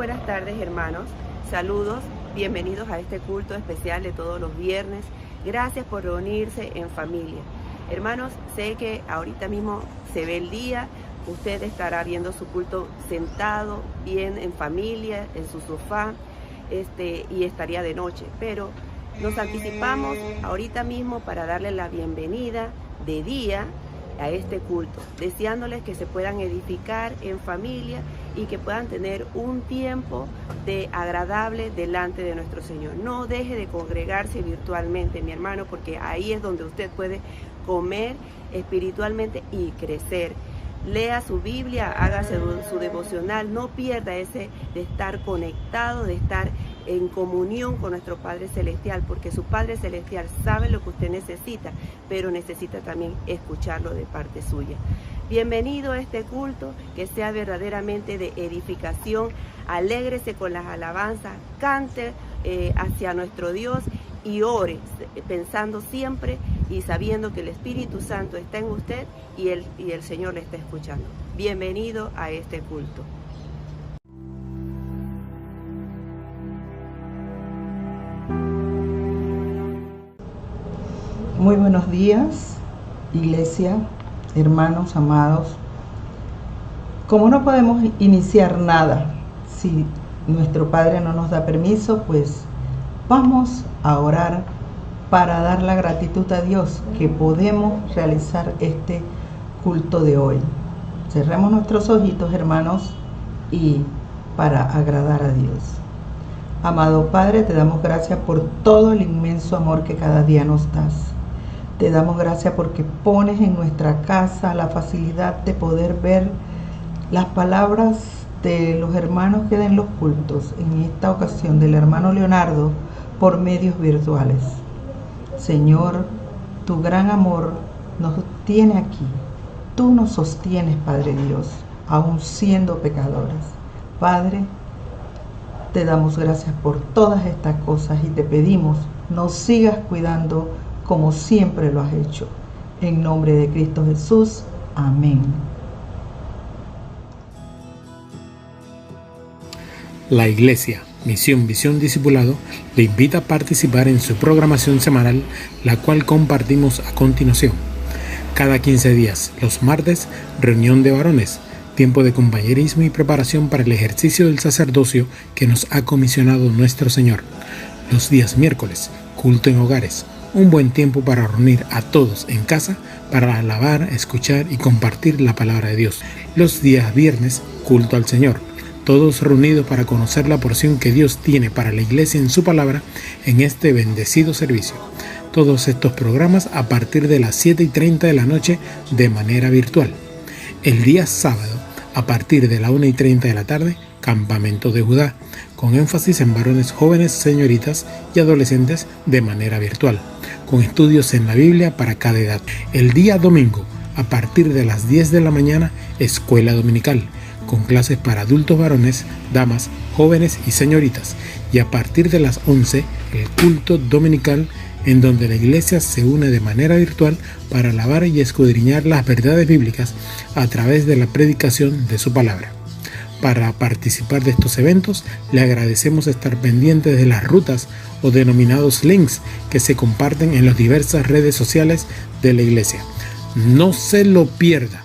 buenas tardes, hermanos. Saludos, bienvenidos a este culto especial de todos los viernes. Gracias por reunirse en familia. Hermanos, sé que ahorita mismo se ve el día. Usted estará viendo su culto sentado, bien en familia, en su sofá, y estaría de noche. Pero nos anticipamos ahorita mismo para darle la bienvenida de día a este culto, deseándoles que se puedan edificar en familia y que puedan tener un tiempo agradable delante de nuestro Señor. No deje de congregarse virtualmente, mi hermano, porque ahí es donde usted puede comer espiritualmente y crecer. Lea su Biblia, hágase su devocional, no pierda ese de estar conectado, de estar en comunión con nuestro Padre Celestial, porque su Padre Celestial sabe lo que usted necesita, pero necesita también escucharlo de parte suya. Bienvenido a este culto, que sea verdaderamente de edificación. Alégrese con las alabanzas, cante hacia nuestro Dios y ore, pensando siempre y sabiendo que el Espíritu Santo está en usted y el Señor le está escuchando. Bienvenido a este culto. Muy buenos días, iglesia, hermanos amados. Como no podemos iniciar nada si nuestro Padre no nos da permiso, pues vamos a orar para dar la gratitud a Dios que podemos realizar este culto de hoy. Cerremos nuestros ojitos, hermanos, y para agradar a Dios. Amado Padre, te damos gracias por todo el inmenso amor que cada día nos das. Te damos gracias porque pones en nuestra casa la facilidad de poder ver las palabras de los hermanos que den los cultos, en esta ocasión del hermano Leonardo, por medios virtuales. Señor, tu gran amor nos tiene aquí. Tú nos sostienes, Padre Dios, aún siendo pecadores. Padre, te damos gracias por todas estas cosas y te pedimos nos sigas cuidando como siempre lo has hecho. En nombre de Cristo Jesús. Amén. La Iglesia, Misión, Visión, Discipulado, le invita a participar en su programación semanal, la cual compartimos a continuación. Cada 15 días, los martes, reunión de varones, tiempo de compañerismo y preparación para el ejercicio del sacerdocio que nos ha comisionado nuestro Señor. Los días miércoles, culto en hogares, un buen tiempo para reunir a todos en casa para alabar, escuchar y compartir la palabra de Dios. Los días viernes, culto al Señor, todos reunidos para conocer la porción que Dios tiene para la iglesia en su palabra en este bendecido servicio. Todos estos programas a partir de las 7:30 de la noche de manera virtual. El día sábado, a partir de la 1:30 de la tarde, Campamento de Judá, con énfasis en varones jóvenes, señoritas y adolescentes de manera virtual, con estudios en la Biblia para cada edad. El día domingo, a partir de las 10 de la mañana, Escuela Dominical, con clases para adultos varones, damas, jóvenes y señoritas. Y a partir de las 11, el culto dominical, en donde la iglesia se une de manera virtual para alabar y escudriñar las verdades bíblicas a través de la predicación de su palabra. Para participar de estos eventos, le agradecemos estar pendientes de las rutas o denominados links que se comparten en las diversas redes sociales de la iglesia. No se lo pierda.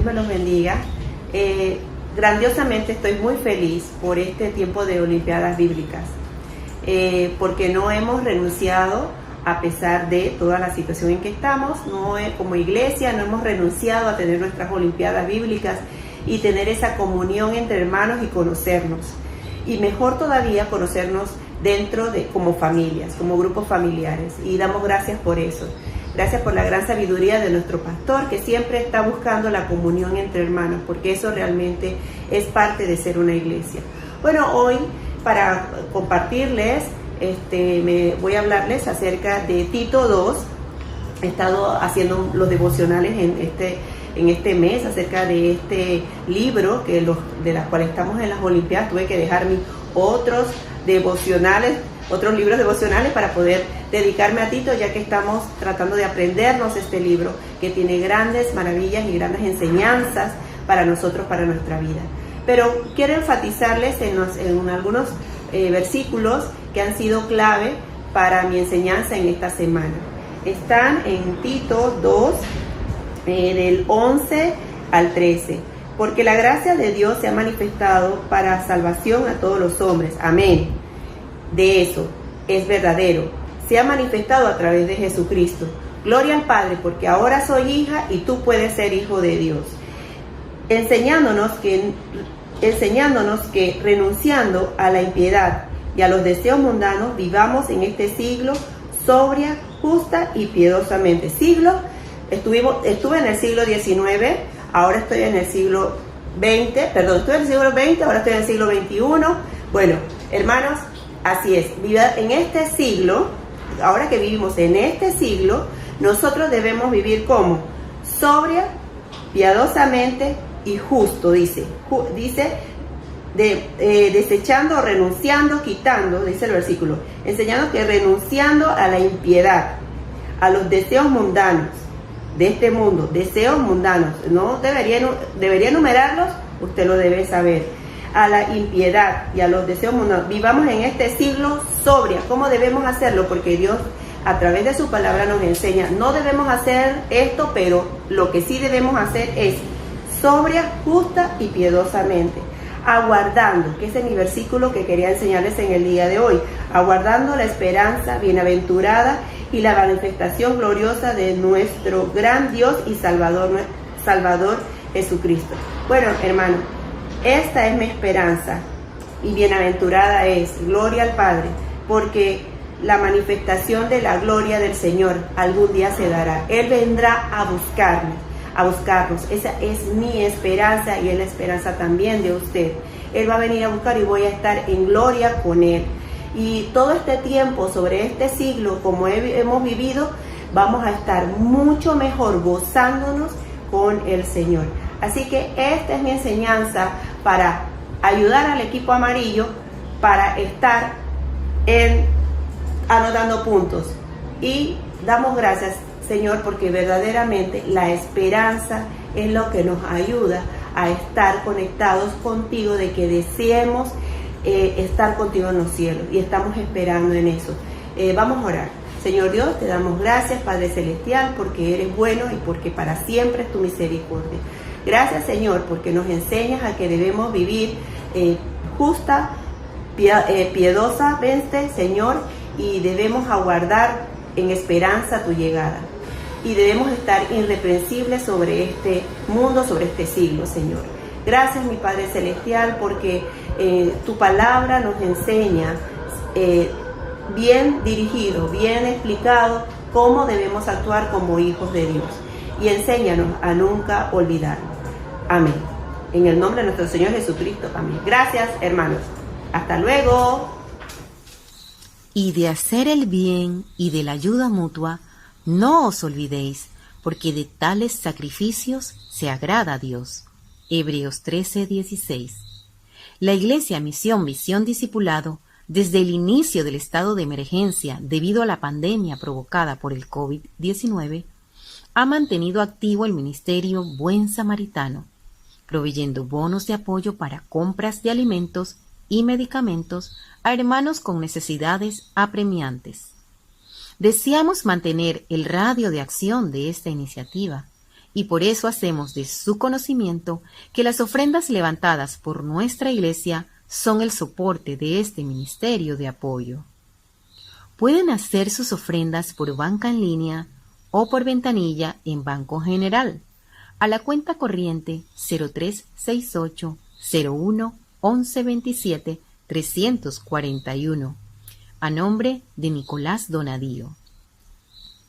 Dios me los bendiga. Grandiosamente estoy muy feliz por este tiempo de Olimpiadas Bíblicas, porque no hemos renunciado a pesar de toda la situación en que estamos. Como iglesia no hemos renunciado a tener nuestras Olimpiadas Bíblicas y tener esa comunión entre hermanos y conocernos. Y mejor todavía conocernos como familias, como grupos familiares. Y damos gracias por eso. Gracias por la gran sabiduría de nuestro pastor, que siempre está buscando la comunión entre hermanos, porque eso realmente es parte de ser una iglesia. Bueno, hoy para compartirles, me voy a hablarles acerca de Tito 2. He estado haciendo los devocionales en este mes acerca de este libro, de las cuales estamos en las Olimpiadas. Tuve que dejar otros libros devocionales para poder dedicarme a Tito, ya que estamos tratando de aprendernos este libro que tiene grandes maravillas y grandes enseñanzas para nosotros, para nuestra vida. Pero quiero enfatizarles en algunos versículos que han sido clave para mi enseñanza en esta semana. Están en Tito 2, del 11 al 13. Porque la gracia de Dios se ha manifestado para salvación a todos los hombres. Amén. De eso es verdadero. Se ha manifestado a través de Jesucristo. Gloria al Padre, porque ahora soy hija y tú puedes ser hijo de Dios. Enseñándonos que renunciando a la impiedad y a los deseos mundanos, vivamos en este siglo sobria, justa y piadosamente. Estuve en el siglo XIX, ahora estoy en el siglo XX, estuve en el siglo XX, ahora estoy en el siglo XXI. Bueno, hermanos, así es, en este siglo, ahora que vivimos en este siglo, nosotros debemos vivir como sobria, piadosamente y justo, dice desechando, renunciando, quitando, dice el versículo, enseñando que renunciando a la impiedad, a los deseos mundanos de este mundo, deseos mundanos, no debería enumerarlos, usted lo debe saber, a la impiedad y a los deseos mundanos, vivamos en este siglo sobria. ¿Cómo debemos hacerlo? Porque Dios a través de su palabra nos enseña, no debemos hacer esto, pero lo que sí debemos hacer es sobria, justa y piadosamente, aguardando, que ese es mi versículo que quería enseñarles en el día de hoy, aguardando la esperanza bienaventurada y la manifestación gloriosa de nuestro gran Dios y Salvador Jesucristo. Bueno, hermano, esta es mi esperanza y bienaventurada es, gloria al Padre, porque la manifestación de la gloria del Señor algún día se dará. Él vendrá a buscarnos. Esa es mi esperanza y es la esperanza también de usted. Él va a venir a buscar y voy a estar en gloria con Él. Y todo este tiempo, sobre este siglo, como hemos vivido, vamos a estar mucho mejor gozándonos con el Señor. Así que esta es mi enseñanza para ayudar al equipo amarillo para estar anotando puntos. Y damos gracias, Señor, porque verdaderamente la esperanza es lo que nos ayuda a estar conectados contigo, de que deseemos estar contigo en los cielos y estamos esperando en eso. Vamos a orar. Señor Dios, te damos gracias, Padre Celestial, porque eres bueno y porque para siempre es tu misericordia. Gracias, Señor, porque nos enseñas a que debemos vivir justa, piadosamente, Señor, y debemos aguardar en esperanza tu llegada. Y debemos estar irreprensibles sobre este mundo, sobre este siglo, Señor. Gracias, mi Padre Celestial, porque tu palabra nos enseña bien dirigido, bien explicado, cómo debemos actuar como hijos de Dios. Y enséñanos a nunca olvidarnos. Amén. En el nombre de nuestro Señor Jesucristo. Amén. Gracias, hermanos. Hasta luego. Y de hacer el bien y de la ayuda mutua, no os olvidéis, porque de tales sacrificios se agrada a Dios. Hebreos 13:16. La Iglesia Misión Visión Discipulado, desde el inicio del estado de emergencia debido a la pandemia provocada por el COVID-19, ha mantenido activo el ministerio Buen Samaritano, proveyendo bonos de apoyo para compras de alimentos y medicamentos a hermanos con necesidades apremiantes. Deseamos mantener el radio de acción de esta iniciativa y por eso hacemos de su conocimiento que las ofrendas levantadas por nuestra Iglesia son el soporte de este ministerio de apoyo. Pueden hacer sus ofrendas por banca en línea o por ventanilla en Banco General, a la cuenta corriente 0368 01 11 27 341, a nombre de Nicolás Donadío.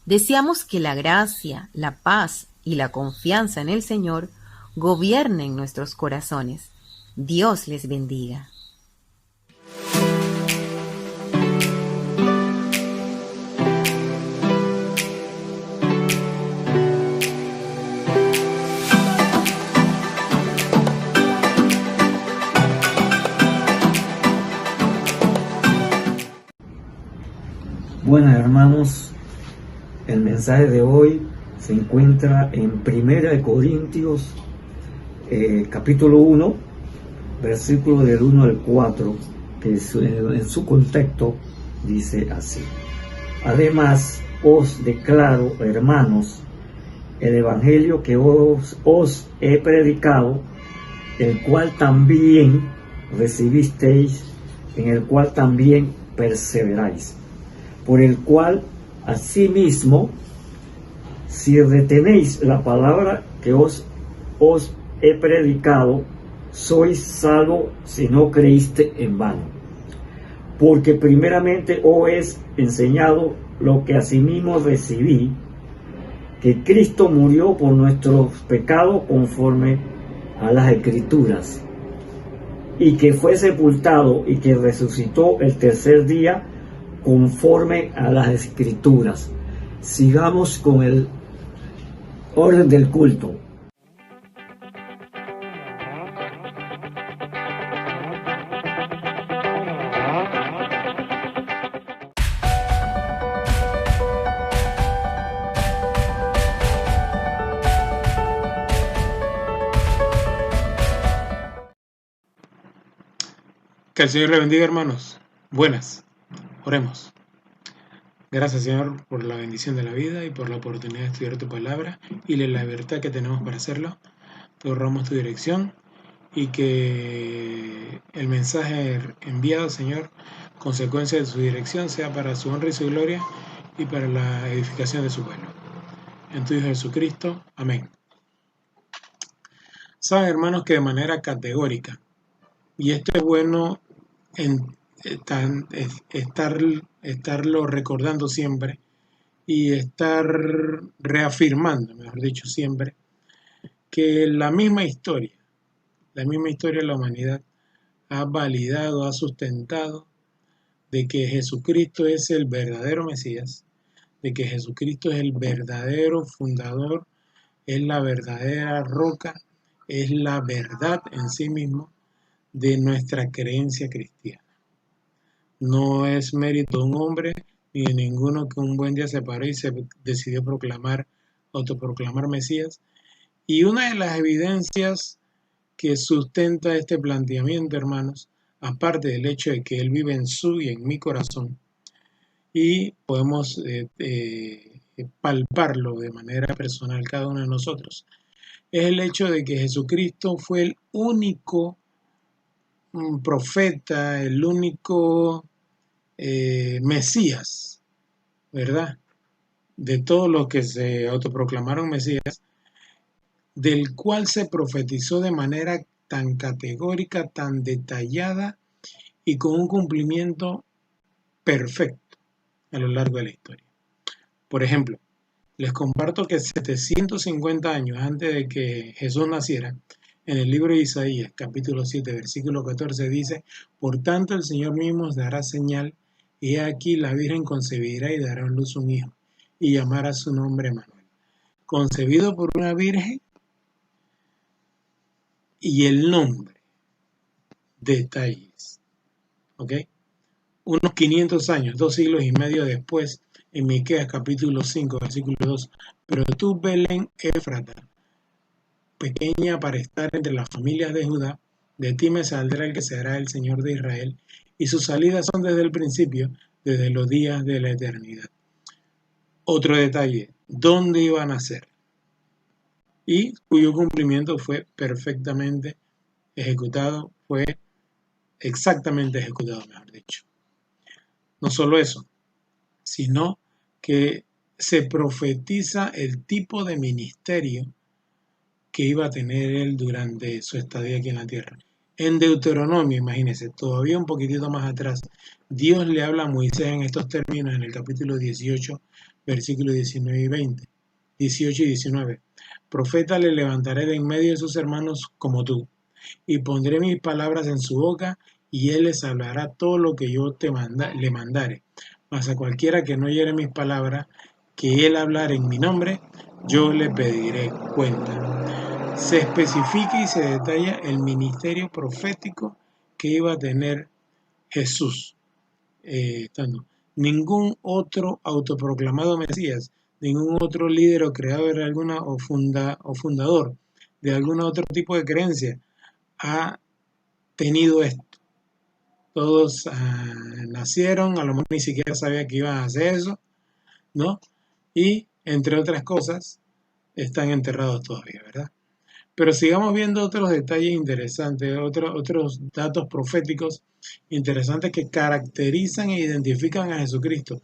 Deseamos que la gracia, la paz y la confianza en el Señor gobiernen nuestros corazones. Dios les bendiga. Bueno, hermanos, el mensaje de hoy se encuentra en 1 Corintios, capítulo 1, versículo del 1 al 4, que en su contexto dice así: Además, os declaro, hermanos, el evangelio que os he predicado, el cual también recibisteis, en el cual también perseveráis, por el cual asimismo, si retenéis la palabra que os he predicado, sois salvos si no creíste en vano. Porque primeramente os he enseñado lo que asimismo recibí, que Cristo murió por nuestros pecados conforme a las Escrituras, y que fue sepultado y que resucitó el tercer día conforme a las Escrituras. Sigamos con el orden del culto. Que el Señor le bendiga, hermanos. Buenas. Oremos. Gracias, Señor, por la bendición de la vida y por la oportunidad de estudiar tu palabra y la libertad que tenemos para hacerlo. Te honramos tu dirección y que el mensaje enviado, Señor, consecuencia de su dirección, sea para su honra y su gloria y para la edificación de su pueblo. En tu Hijo Jesucristo. Amén. Saben, hermanos, que de manera categórica, y esto es bueno estarlo recordando siempre y estar reafirmando, mejor dicho, siempre, que la misma historia de la humanidad ha validado, ha sustentado de que Jesucristo es el verdadero Mesías, de que Jesucristo es el verdadero fundador, es la verdadera roca, es la verdad en sí mismo de nuestra creencia cristiana. No es mérito de un hombre ni de ninguno que un buen día se paró y se decidió autoproclamar Mesías. Y una de las evidencias que sustenta este planteamiento, hermanos, aparte del hecho de que Él vive en su y en mi corazón, y podemos palparlo de manera personal cada uno de nosotros, es el hecho de que Jesucristo fue el único profeta, el único Mesías, ¿verdad? De todos los que se autoproclamaron Mesías, del cual se profetizó de manera tan categórica, tan detallada y con un cumplimiento perfecto a lo largo de la historia. Por ejemplo, les comparto que 750 años antes de que Jesús naciera, en el libro de Isaías, capítulo 7, versículo 14, dice: Por tanto el Señor mismo os dará señal, y he aquí la Virgen concebirá y dará a luz un hijo, y llamará su nombre Emmanuel. Concebido por una virgen, y el nombre, detalles. ¿Ok? Unos 500 años, 2 siglos y medio después, en Miqueas capítulo 5, versículo 2, pero tú, Belén Éfrata, pequeña para estar entre las familias de Judá, de ti me saldrá el que será el Señor de Israel, y sus salidas son desde el principio, desde los días de la eternidad. Otro detalle, ¿dónde iba a nacer? y cuyo cumplimiento fue perfectamente ejecutado, fue exactamente ejecutado, mejor dicho. No solo eso, sino que se profetiza el tipo de ministerio que iba a tener él durante su estadía aquí en la tierra. En Deuteronomio, imagínense, todavía un poquitito más atrás, Dios le habla a Moisés en estos términos en el capítulo 18, versículos 19 y 20. 18 y 19. Profeta le levantaré de en medio de sus hermanos como tú, y pondré mis palabras en su boca, y él les hablará todo lo que yo le mandare. Mas a cualquiera que no oyere mis palabras, que él hablare en mi nombre, yo le pediré cuenta. Se especifica y se detalla el ministerio profético que iba a tener Jesús. Ningún otro autoproclamado Mesías, ningún otro líder o creador de alguna o fundador de algún otro tipo de creencia ha tenido esto. Todos nacieron, a lo mejor ni siquiera sabía que iban a hacer eso, ¿no? Y entre otras cosas, están enterrados todavía, ¿verdad? Pero sigamos viendo otros detalles interesantes, otros datos proféticos interesantes que caracterizan e identifican a Jesucristo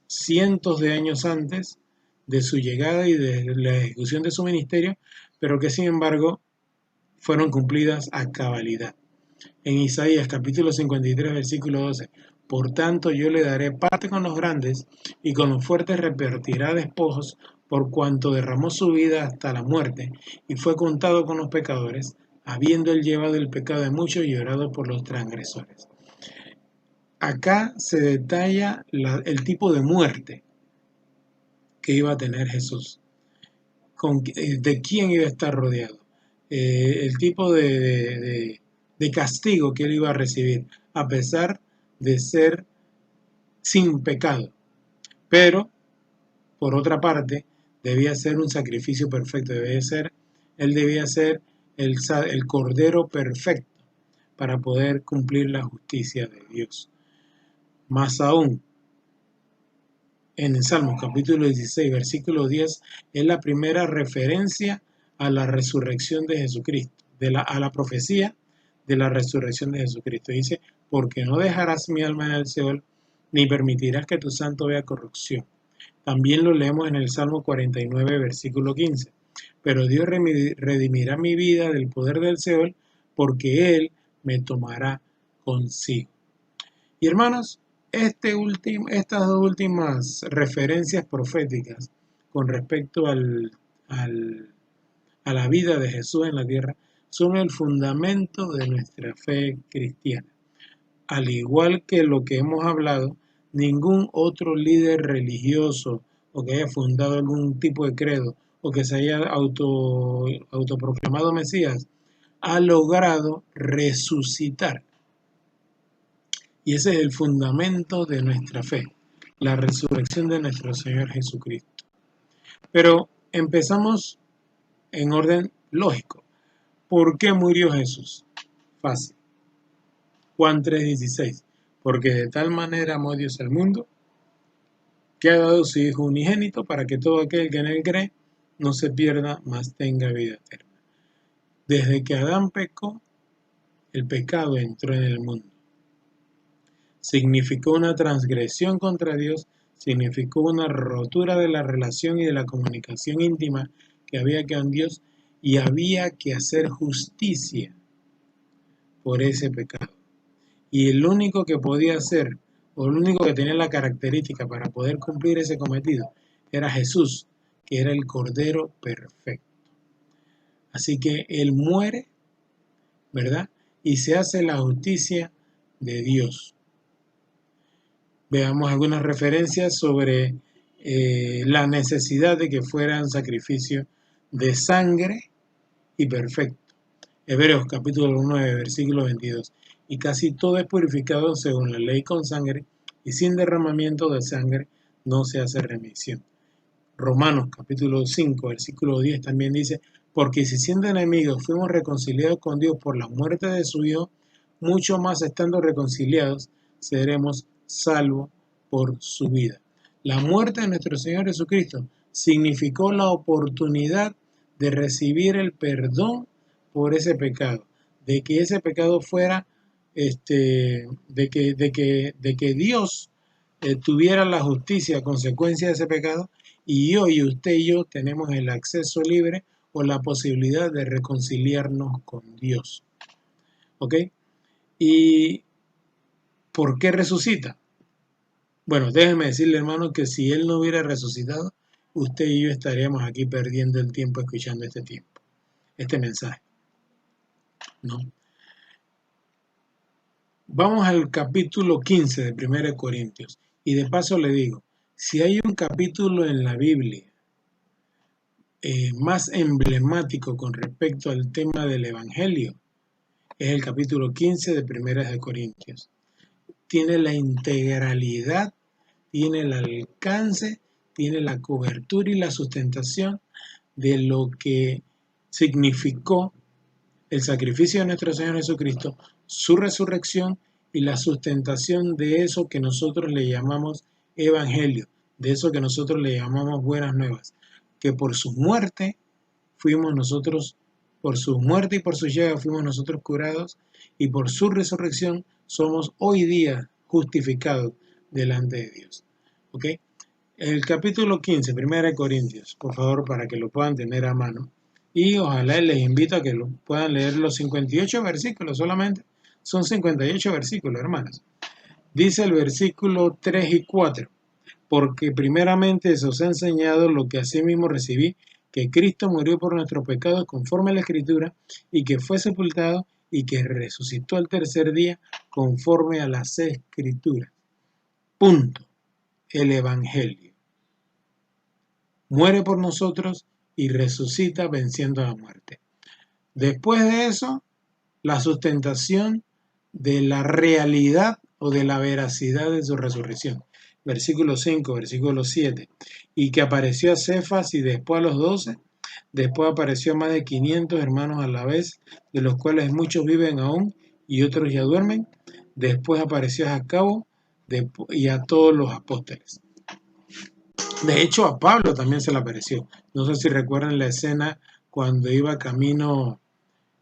cientos de años antes de su llegada y de la ejecución de su ministerio, pero que sin embargo fueron cumplidas a cabalidad. En Isaías capítulo 53, versículo 12, por tanto yo le daré parte con los grandes y con los fuertes repartirá despojos, por cuanto derramó su vida hasta la muerte y fue contado con los pecadores, habiendo él llevado el pecado de muchos y llorado por los transgresores. Acá se detalla el tipo de muerte que iba a tener Jesús, de quién iba a estar rodeado, el tipo de castigo que él iba a recibir, a pesar de ser sin pecado. Pero, por otra parte, debía ser un sacrificio perfecto, él debía ser el cordero perfecto para poder cumplir la justicia de Dios. Más aún, en el Salmos capítulo 16, versículo 10, es la primera referencia a la resurrección de Jesucristo, a la profecía de la resurrección de Jesucristo. Dice, porque no dejarás mi alma en el Seol, ni permitirás que tu santo vea corrupción. También lo leemos en el Salmo 49, versículo 15. Pero Dios redimirá mi vida del poder del Seol, porque Él me tomará consigo. Y hermanos, estas dos últimas referencias proféticas con respecto a la vida de Jesús en la tierra son el fundamento de nuestra fe cristiana. Al igual que lo que hemos hablado, ningún otro líder religioso o que haya fundado algún tipo de credo o que se haya autoproclamado Mesías ha logrado resucitar. Y ese es el fundamento de nuestra fe, la resurrección de nuestro Señor Jesucristo. Pero empezamos en orden lógico. ¿Por qué murió Jesús? Fácil. Juan 3:16. Porque de tal manera amó Dios al mundo, que ha dado su Hijo unigénito para que todo aquel que en él cree no se pierda, mas tenga vida eterna. Desde que Adán pecó, el pecado entró en el mundo. Significó una transgresión contra Dios, significó una rotura de la relación y de la comunicación íntima que había con Dios, y había que hacer justicia por ese pecado. Y el único que podía hacer, o el único que tenía la característica para poder cumplir ese cometido, era Jesús, que era el Cordero perfecto. Así que Él muere, ¿verdad? Y se hace la justicia de Dios. Veamos algunas referencias sobre la necesidad de que fueran sacrificio de sangre y perfecto. Hebreos capítulo 9, versículo 22. Y casi todo es purificado según la ley con sangre, y sin derramamiento de sangre no se hace remisión. Romanos capítulo 5, versículo 10 también dice, porque si siendo enemigos fuimos reconciliados con Dios por la muerte de su Hijo, mucho más estando reconciliados seremos salvos por su vida. La muerte de nuestro Señor Jesucristo significó la oportunidad de recibir el perdón por ese pecado, de que ese pecado fuera, de que Dios tuviera la justicia a consecuencia de ese pecado, y hoy usted y yo tenemos el acceso libre o la posibilidad de reconciliarnos con Dios. ¿Ok? ¿Y por qué resucita? Bueno, déjeme decirle, hermano, que si Él no hubiera resucitado, usted y yo estaríamos aquí perdiendo el tiempo escuchando este mensaje, ¿no? Vamos al capítulo 15 de 1 Corintios. Y de paso le digo, si hay un capítulo en la Biblia más emblemático con respecto al tema del Evangelio, es el capítulo 15 de 1 Corintios. Tiene la integralidad, tiene el alcance, tiene la cobertura y la sustentación de lo que significó el sacrificio de nuestro Señor Jesucristo, su resurrección y la sustentación de eso que nosotros le llamamos evangelio, de eso que nosotros le llamamos buenas nuevas, que por su muerte fuimos nosotros, por su muerte y por su llaga fuimos nosotros curados, y por su resurrección somos hoy día justificados delante de Dios. ¿Ok? El capítulo 15, 1 Corintios, por favor, para que lo puedan tener a mano. Y ojalá les invito a que lo puedan leer los 58 versículos solamente. Son 58 versículos, hermanos. Dice el versículo 3 y 4. Porque primeramente se os ha enseñado lo que asimismo recibí, que Cristo murió por nuestros pecados conforme a la Escritura, y que fue sepultado, y que resucitó al tercer día conforme a las Escrituras. Punto. El Evangelio. Muere por nosotros y resucita venciendo a la muerte. Después de eso, la sustentación de la realidad o de la veracidad de su resurrección. Versículo 5, versículo 7. Y que apareció a Cefas y después a los 12. Después apareció a más de 500 hermanos a la vez, de los cuales muchos viven aún y otros ya duermen. Después apareció a Jacobo y a todos los apóstoles. De hecho, a Pablo también se le apareció. No sé si recuerdan la escena cuando iba camino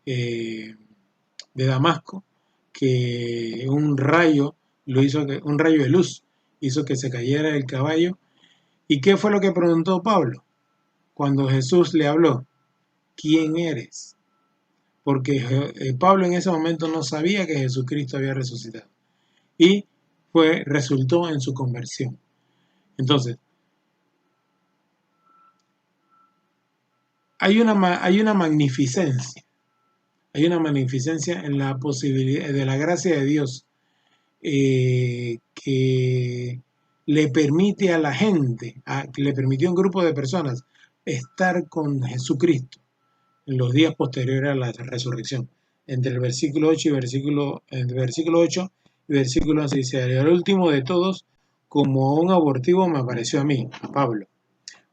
de Damasco, que un rayo de luz hizo que se cayera el caballo. ¿Y qué fue lo que preguntó Pablo? Cuando Jesús le habló, ¿quién eres? Porque Pablo en ese momento no sabía que Jesucristo había resucitado. Y resultó en su conversión. Entonces, hay una magnificencia en la posibilidad de la gracia de Dios que le permite a la gente, que le permitió a un grupo de personas estar con Jesucristo en los días posteriores a la resurrección. Entre el versículo 8 y versículo 11 dice, al último de todos, como un abortivo me apareció a mí, a Pablo,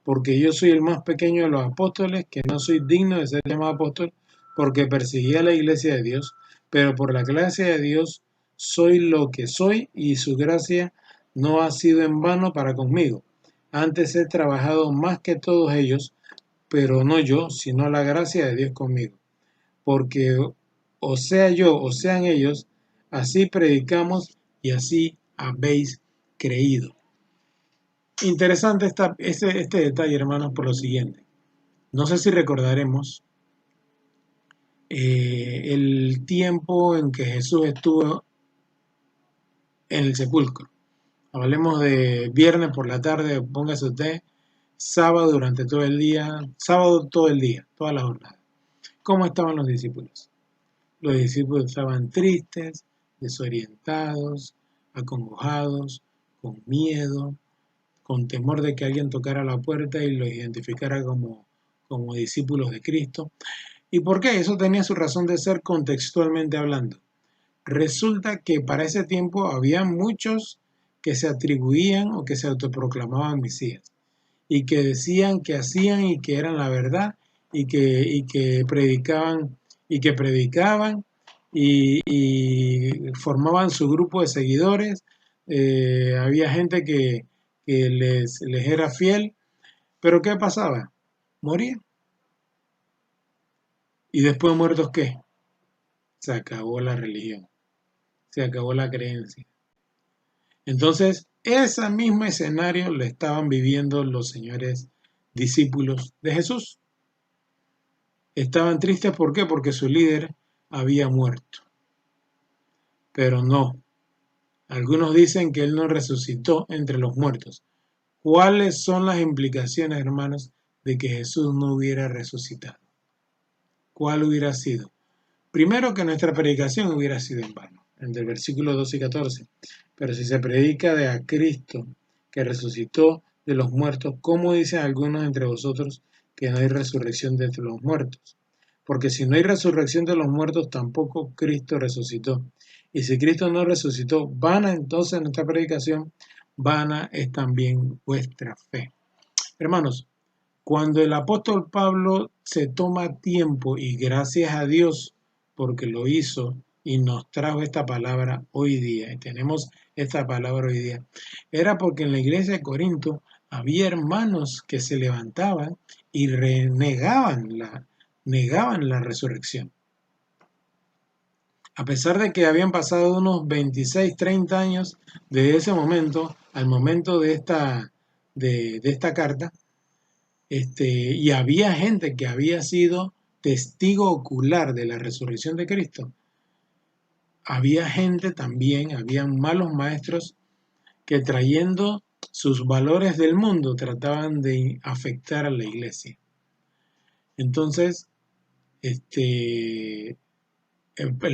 porque yo soy el más pequeño de los apóstoles, que no soy digno de ser llamado apóstol, porque perseguía la iglesia de Dios, pero por la gracia de Dios soy lo que soy, y su gracia no ha sido en vano para conmigo. Antes he trabajado más que todos ellos, pero no yo, sino la gracia de Dios conmigo. Porque o sea yo o sean ellos, así predicamos y así habéis creído. Interesante este detalle, hermanos, por lo siguiente. No sé si recordaremos el tiempo en que Jesús estuvo en el sepulcro. Hablemos de viernes por la tarde, póngase usted, sábado durante todo el día, sábado todo el día, toda la jornada. ¿Cómo estaban los discípulos? Los discípulos estaban tristes, desorientados, acongojados, con miedo, con temor de que alguien tocara la puerta y los identificara como discípulos de Cristo. ¿Y por qué? Eso tenía su razón de ser contextualmente hablando. Resulta que para ese tiempo había muchos que se atribuían o que se autoproclamaban mesías y que decían que hacían y que eran la verdad y que predicaban y formaban su grupo de seguidores. Había gente que les era fiel, pero ¿qué pasaba? Morían. ¿Y después de muertos qué? Se acabó la religión, se acabó la creencia. Entonces, ese mismo escenario lo estaban viviendo los señores discípulos de Jesús. Estaban tristes, ¿por qué? Porque su líder había muerto. Pero no. Algunos dicen que él no resucitó entre los muertos. ¿Cuáles son las implicaciones, hermanos, de que Jesús no hubiera resucitado? ¿Cuál hubiera sido? Primero, que nuestra predicación hubiera sido en vano, entre el versículo 12 y 14. Pero si se predica de a Cristo que resucitó de los muertos, ¿cómo dicen algunos entre vosotros que no hay resurrección de entre los muertos? Porque si no hay resurrección de los muertos, tampoco Cristo resucitó. Y si Cristo no resucitó, vana entonces nuestra predicación, vana es también vuestra fe. Hermanos, cuando el apóstol Pablo se toma tiempo, y gracias a Dios porque lo hizo y nos trajo esta palabra hoy día, y tenemos esta palabra hoy día, era porque en la iglesia de Corinto había hermanos que se levantaban y negaban la resurrección. A pesar de que habían pasado unos 26, 30 años desde ese momento al momento de esta carta, y había gente que había sido testigo ocular de la resurrección de Cristo. Había gente también, habían malos maestros que trayendo sus valores del mundo trataban de afectar a la iglesia. Entonces, el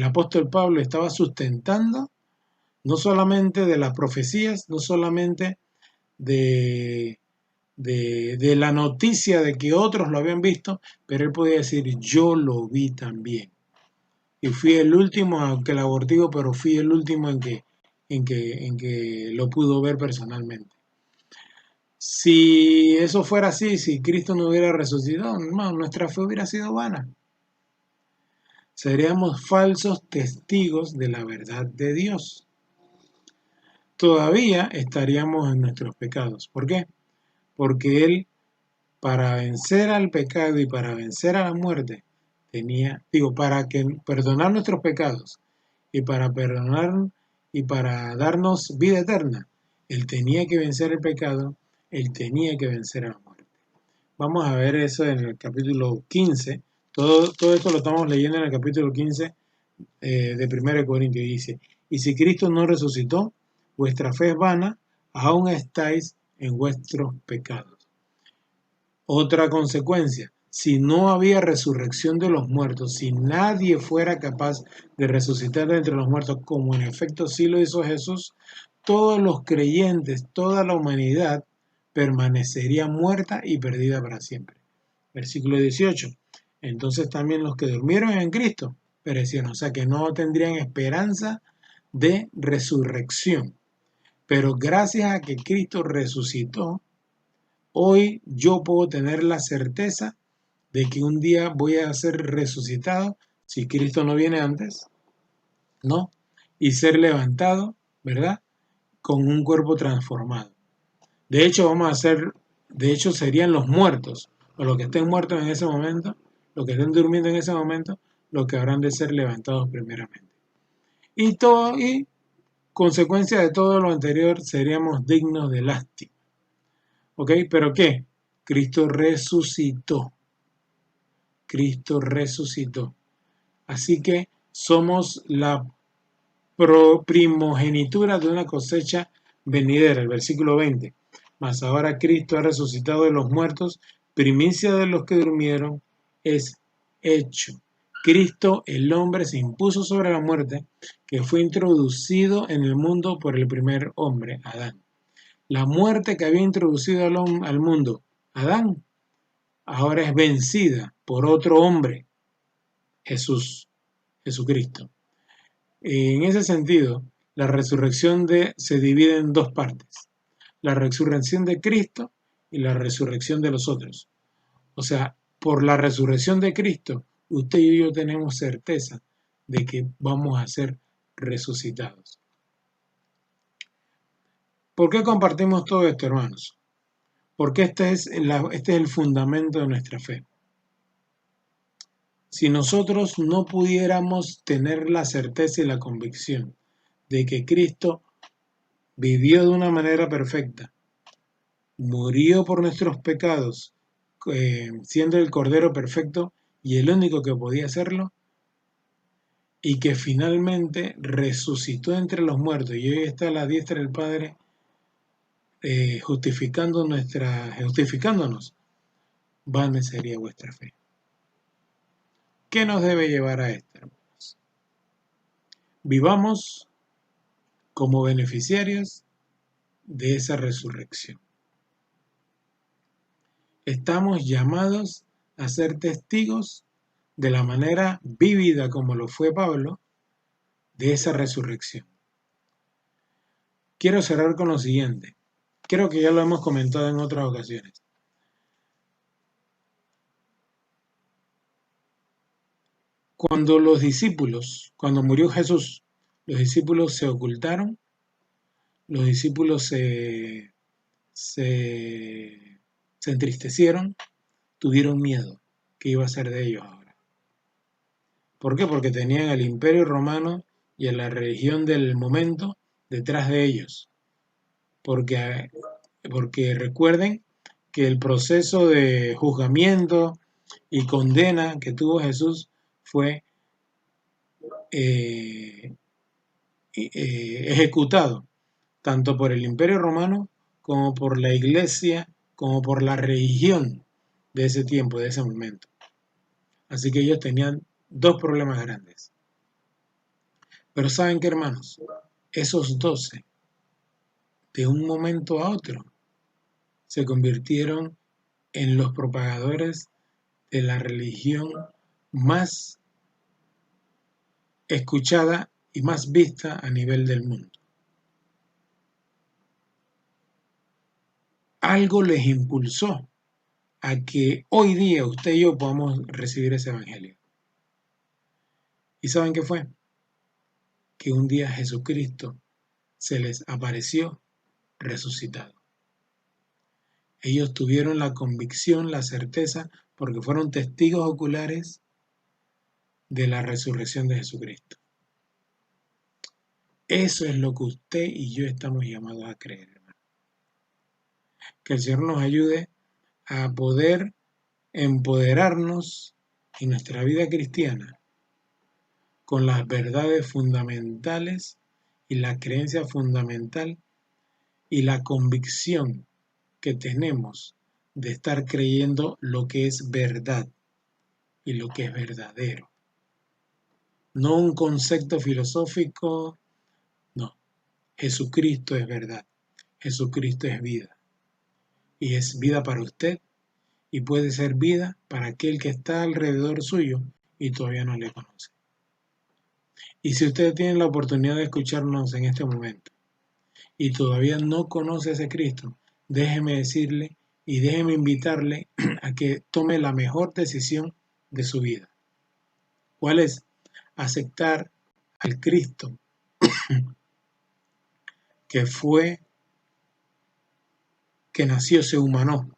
apóstol Pablo estaba sustentando no solamente de las profecías, no solamente de la noticia de que otros lo habían visto, pero él podía decir, yo lo vi también. Y fui el último, aunque el abortivo, pero fui el último en que lo pudo ver personalmente. Si eso fuera así, si Cristo no hubiera resucitado, no, nuestra fe hubiera sido vana. Seríamos falsos testigos de la verdad de Dios. Todavía estaríamos en nuestros pecados. ¿Por qué? Porque Él, para vencer al pecado y para vencer a la muerte, para perdonar nuestros pecados y para perdonar y para darnos vida eterna, Él tenía que vencer el pecado, Él tenía que vencer a la muerte. Vamos a ver eso en el capítulo 15. Todo esto lo estamos leyendo en el capítulo 15 de 1 Corintios. Dice, y si Cristo no resucitó, vuestra fe es vana, aún estáis en vuestros pecados. Otra consecuencia, si no había resurrección de los muertos, si nadie fuera capaz de resucitar de entre los muertos, como en efecto sí lo hizo Jesús, todos los creyentes, toda la humanidad permanecería muerta y perdida para siempre. Versículo 18. Entonces también los que durmieron en Cristo perecieron, o sea que no tendrían esperanza de resurrección. Pero gracias a que Cristo resucitó, hoy yo puedo tener la certeza de que un día voy a ser resucitado, si Cristo no viene antes, ¿no? Y ser levantado, ¿verdad? Con un cuerpo transformado. De hecho, serían los muertos, o los que estén muertos en ese momento, los que estén durmiendo en ese momento, los que habrán de ser levantados primeramente. Y consecuencia de todo lo anterior, seríamos dignos de lástima. ¿Ok? ¿Pero qué? Cristo resucitó. Cristo resucitó. Así que somos la primogenitura de una cosecha venidera. El versículo 20. Mas ahora Cristo ha resucitado de los muertos, primicia de los que durmieron, es hecho. Cristo, el hombre, se impuso sobre la muerte, que fue introducido en el mundo por el primer hombre, Adán. La muerte que había introducido al mundo, Adán, ahora es vencida por otro hombre, Jesucristo. En ese sentido, la resurrección se divide en dos partes. La resurrección de Cristo y la resurrección de los otros. O sea, por la resurrección de Cristo, usted y yo tenemos certeza de que vamos a ser resucitados. ¿Por qué compartimos todo esto, hermanos? Porque este es el fundamento de nuestra fe. Si nosotros no pudiéramos tener la certeza y la convicción de que Cristo vivió de una manera perfecta, murió por nuestros pecados, siendo el Cordero perfecto y el único que podía hacerlo, y que finalmente resucitó entre los muertos y hoy está a la diestra del Padre, justificándonos, vana sería vuestra fe. ¿Qué nos debe llevar a esto, hermanos? Vivamos como beneficiarios de esa resurrección. Estamos llamados a ser testigos de la manera vívida como lo fue Pablo, de esa resurrección. Quiero cerrar con lo siguiente. Creo que ya lo hemos comentado en otras ocasiones. Cuando murió Jesús, los discípulos se ocultaron, los discípulos se entristecieron, tuvieron miedo. ¿Qué iba a ser de ellos ahora? ¿Por qué? Porque tenían al Imperio Romano y a la religión del momento detrás de ellos. Porque recuerden que el proceso de juzgamiento y condena que tuvo Jesús fue ejecutado tanto por el Imperio Romano como por la Iglesia, como por la religión de ese tiempo, de ese momento. Así que ellos tenían dos problemas grandes. Pero ¿saben qué, hermanos? Esos 12, de un momento a otro, se convirtieron en los propagadores de la religión más escuchada y más vista a nivel del mundo. Algo les impulsó a que hoy día usted y yo podamos recibir ese evangelio. ¿Y saben qué fue? Que un día Jesucristo se les apareció resucitado. Ellos tuvieron la convicción, la certeza, porque fueron testigos oculares de la resurrección de Jesucristo. Eso es lo que usted y yo estamos llamados a creer, hermano. Que el Señor nos ayude a poder empoderarnos en nuestra vida cristiana con las verdades fundamentales y la creencia fundamental y la convicción que tenemos de estar creyendo lo que es verdad y lo que es verdadero. No un concepto filosófico, no. Jesucristo es verdad, Jesucristo es vida. Y es vida para usted y puede ser vida para aquel que está alrededor suyo y todavía no le conoce. Y si usted tiene la oportunidad de escucharnos en este momento y todavía no conoce a ese Cristo, déjeme decirle y déjeme invitarle a que tome la mejor decisión de su vida. ¿Cuál es? Aceptar al Cristo que nació, se humanó,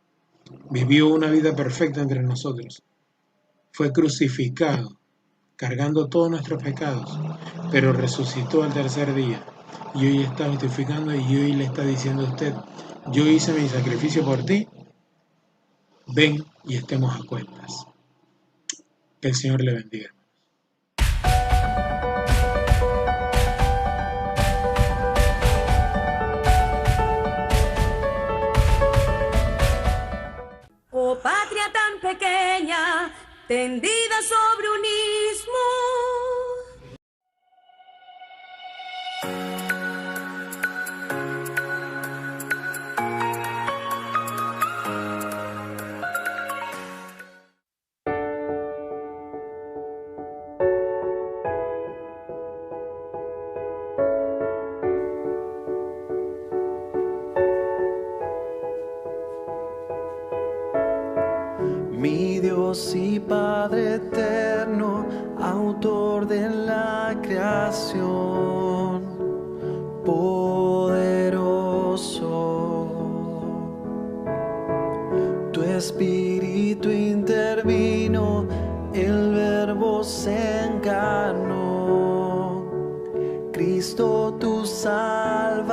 vivió una vida perfecta entre nosotros, fue crucificado, cargando todos nuestros pecados, pero resucitó al tercer día y hoy está justificando y hoy le está diciendo a usted: yo hice mi sacrificio por ti, ven y estemos a cuentas. Que el Señor le bendiga. Oh patria tan pequeña, tendida sobre un istmo. Mi Dios y Padre eterno, autor de la creación, poderoso, tu espíritu intervino, el Verbo Cristo tú salvas.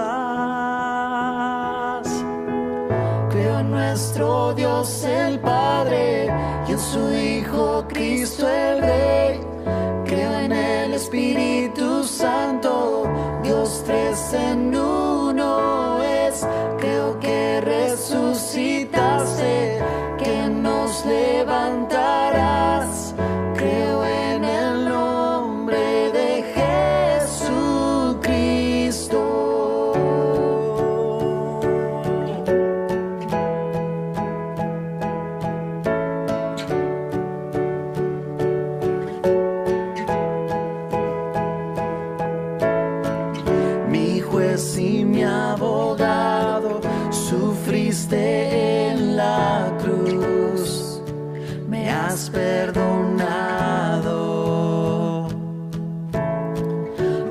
Creo en nuestro Dios el Padre y en su Hijo Cristo el Rey. Creo en el Espíritu Santo, Dios tres en uno es. Creo que resucitaste, que nos levantarás. Creo en el nombre de Jesucristo. Mi juez y mi abogado, sufriste en la cruz, me has perdonado.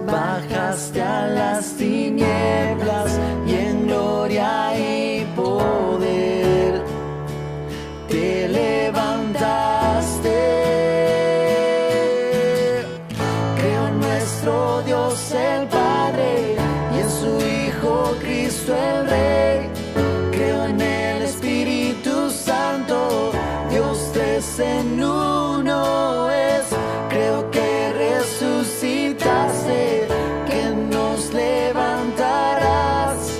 Bajaste a las tinieblas y en gloria y poder te levantaste. Creo en nuestro Dios el Padre y en su Hijo Cristo el Rey. Creo en el Espíritu Santo, Dios tres en uno es. Creo que resucitaste, que nos levantarás.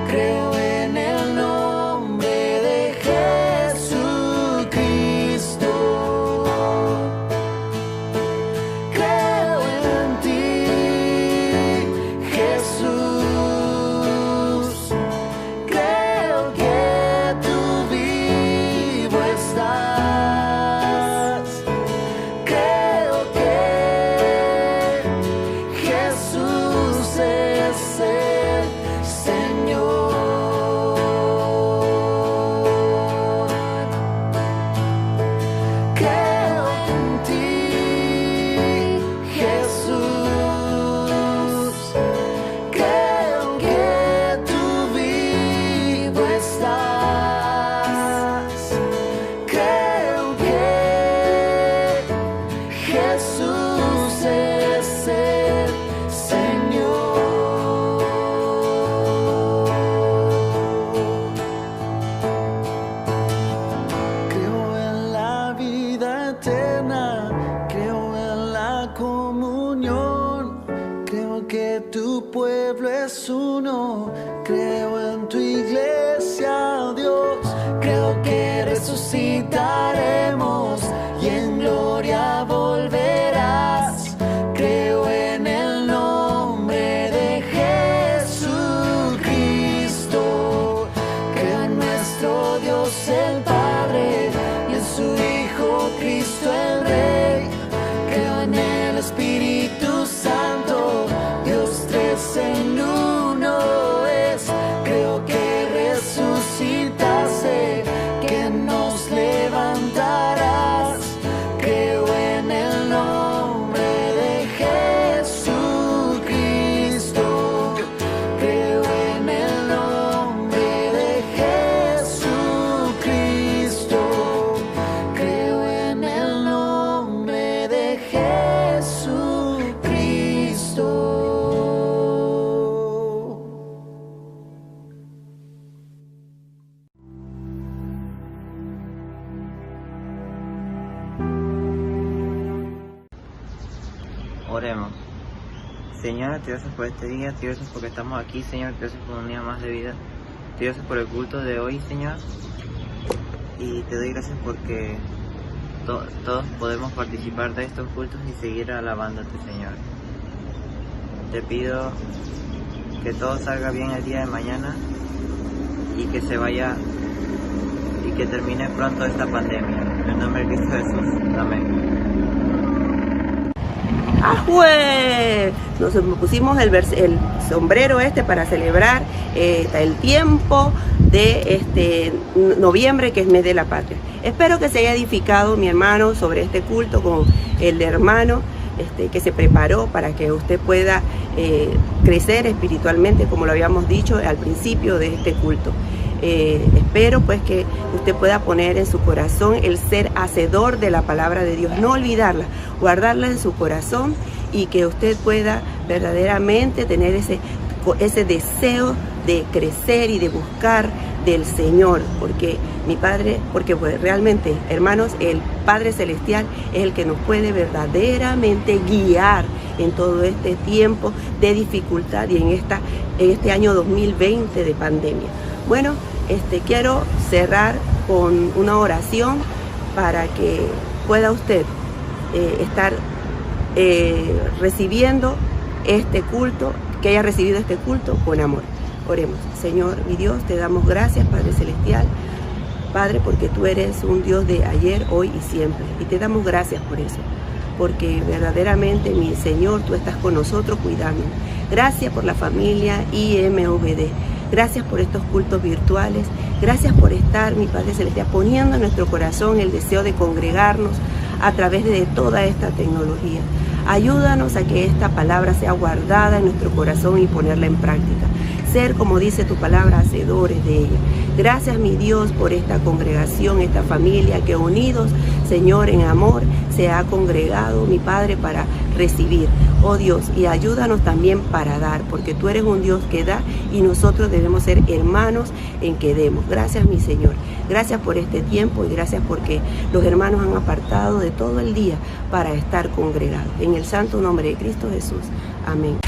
Creo en el nombre de Jesucristo. Creo en ti, Jesús. Creo que tú vivo estás. Creo que Jesús es el Señor. Creo en ti, Jesús. Creo que tú vivo estás. Creo que Jesús es el Señor. Creo en la vida eterna, creo en la comunión, creo que tu pueblo es uno, creo en tu iglesia, Dios, creo que resucitaremos y en gloria volverás. Creo en el nombre de Jesucristo. Creo en nuestro Dios el Padre y en su Hijo Cristo el Rey. Creo en el Espíritu Santo, Dios tres en uno es. Creo que resucitaste, que nos levantarás. Creo en el nombre de Jesucristo. Creo en el nombre de Jesucristo. Creo en el nombre de Jesucristo. Oremos. Señor, te gracias por este día, te gracias porque estamos aquí, Señor, te gracias por un día más de vida, te gracias por el culto de hoy, Señor, y te doy gracias porque todos podemos participar de estos cultos y seguir alabándote, Señor. Te pido que todo salga bien el día de mañana y que se vaya y que termine pronto esta pandemia. En el nombre de Cristo Jesús. Amén. ¡Ajue! Nos pusimos el sombrero para celebrar el tiempo de noviembre, que es mes de la patria. Espero que se haya edificado, mi hermano, sobre este culto con el hermano que se preparó para que usted pueda crecer espiritualmente, como lo habíamos dicho al principio de este culto. Espero pues que usted pueda poner en su corazón el ser hacedor de la palabra de Dios, no olvidarla, guardarla en su corazón y que usted pueda verdaderamente tener ese deseo de crecer y de buscar del Señor, porque mi Padre, porque pues realmente, hermanos, el Padre Celestial es el que nos puede verdaderamente guiar en todo este tiempo de dificultad y en este año 2020 de pandemia. Bueno, quiero cerrar con una oración para que pueda usted estar recibiendo este culto, que haya recibido este culto con amor. Oremos. Señor, mi Dios, te damos gracias, Padre Celestial, Padre, porque tú eres un Dios de ayer, hoy y siempre. Y te damos gracias por eso, porque verdaderamente, mi Señor, tú estás con nosotros cuidándonos. Gracias por la familia IMVD. Gracias por estos cultos virtuales. Gracias por estar, mi Padre Celestial, poniendo en nuestro corazón el deseo de congregarnos a través de toda esta tecnología. Ayúdanos a que esta palabra sea guardada en nuestro corazón y ponerla en práctica. Ser, como dice tu palabra, hacedores de ella. Gracias, mi Dios, por esta congregación, esta familia que unidos, Señor, en amor, se ha congregado, mi Padre, para recibir. Oh Dios, y ayúdanos también para dar, porque tú eres un Dios que da y nosotros debemos ser hermanos en que demos. Gracias, mi Señor. Gracias por este tiempo y gracias porque los hermanos han apartado de todo el día para estar congregados. En el santo nombre de Cristo Jesús. Amén.